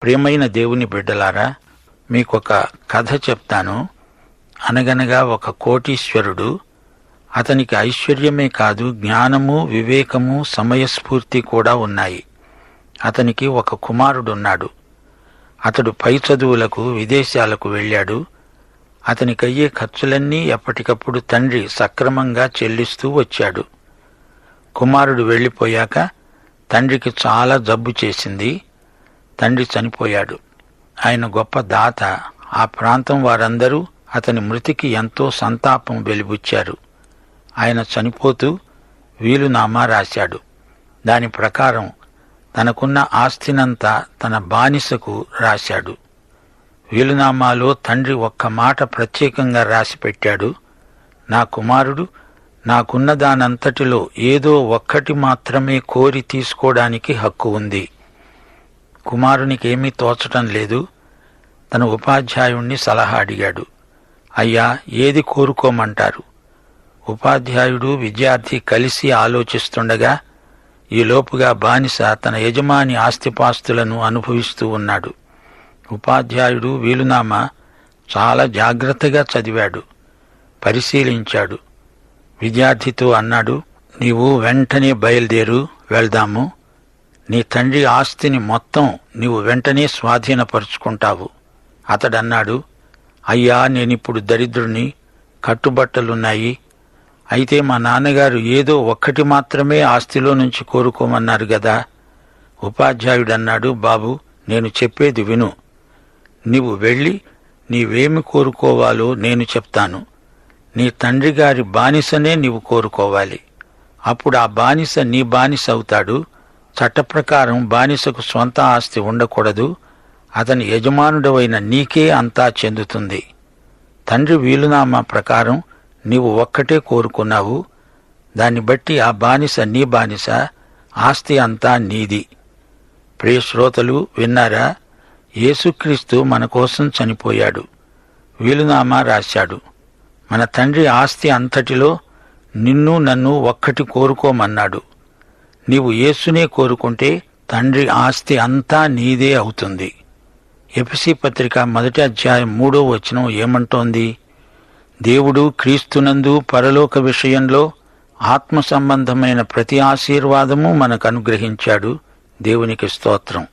ప్రియమైన దేవుని బిడ్డలారా, మీకొక కథ చెప్తాను. అనగనగా ఒక కోటీశ్వరుడు. అతనికి ఐశ్వర్యమే కాదు, జ్ఞానము, వివేకము, సమయస్ఫూర్తి కూడా ఉన్నాయి. అతనికి ఒక కుమారుడున్నాడు. అతడు పై చదువులకు విదేశాలకు వెళ్ళాడు. అతనికయ్యే ఖర్చులన్నీ ఎప్పటికప్పుడు తండ్రి సక్రమంగా చెల్లిస్తూ వచ్చాడు. కుమారుడు వెళ్ళిపోయాక తండ్రికి చాలా జబ్బు చేసింది. తండ్రి చనిపోయాడు. ఆయన గొప్ప దాత. ఆ ప్రాంతం వారందరూ అతని మృతికి ఎంతో సంతాపం వెలిబుచ్చారు. ఆయన చనిపోతూ వీలునామా రాశాడు. దాని ప్రకారం తనకున్న ఆస్తినంతా తన బానిసకు రాశాడు. వీలునామాలో తండ్రి ఒక్క మాట ప్రత్యేకంగా రాసిపెట్టాడు. నా కుమారుడు నాకున్న దానంతటిలో ఏదో ఒక్కటి మాత్రమే కోరి తీసుకోవడానికి హక్కు ఉంది. కుమారునికేమీ తోచటం లేదు. తన ఉపాధ్యాయుణ్ణి సలహా అడిగాడు. అయ్యా, ఏది కోరుకోమంటారు? ఉపాధ్యాయుడు, విద్యార్థి కలిసి ఆలోచిస్తుండగా ఈలోపుగా బానిస తన యజమాని ఆస్తిపాస్తులను అనుభవిస్తూ ఉన్నాడు. ఉపాధ్యాయుడు వీలునామా చాలా జాగ్రత్తగా చదివాడు, పరిశీలించాడు. విద్యార్థితో అన్నాడు, నీవు వెంటనే బయలుదేరు, వెళ్దాము. నీ తండ్రి ఆస్తిని మొత్తం నీవు వెంటనే స్వాధీనపరుచుకుంటావు. అతడన్నాడు, అయ్యా, నేనిప్పుడు దరిద్రుని, కట్టుబట్టలున్నాయి. అయితే మా నాన్నగారు ఏదో ఒక్కటి మాత్రమే ఆస్తిలో నుంచి కోరుకోమన్నారు గదా. ఉపాధ్యాయుడన్నాడు, బాబు, నేను చెప్పేది విను. నీవు వెళ్ళి నీవేమి కోరుకోవాలో నేను చెప్తాను. నీ తండ్రి గారి బానిసనే నీవు కోరుకోవాలి. అప్పుడు ఆ బానిస నీ బానిస అవుతాడు. చట్టప్రకారం బానిసకు స్వంత ఆస్తి ఉండకూడదు. అతని యజమానుడవైన నీకే అంతా చెందుతుంది. తండ్రి వీలునామా ప్రకారం నీవు ఒక్కటే కోరుకున్నావు. దాన్ని బట్టి ఆ బానిస నీ బానిస, ఆస్తి అంతా నీది. ప్రియ శ్రోతలు, విన్నారా? యేసుక్రీస్తు మన కోసం చనిపోయాడు, వీలునామా రాశాడు. మన తండ్రి ఆస్తి అంతటిలో నిన్ను నన్ను ఒక్కటి కోరుకోమన్నాడు. నీవు యేసునే కోరుకుంటే తండ్రి ఆస్తి అంతా నీదే అవుతుంది. ఎఫెసీ పత్రిక 1వ అధ్యాయం 3వ వచనం ఏమంటోంది? దేవుడు క్రీస్తునందు పరలోక విషయంలో ఆత్మ సంబంధమైన ప్రతి ఆశీర్వాదము మనకు అనుగ్రహించాడు. దేవునికి స్తోత్రం.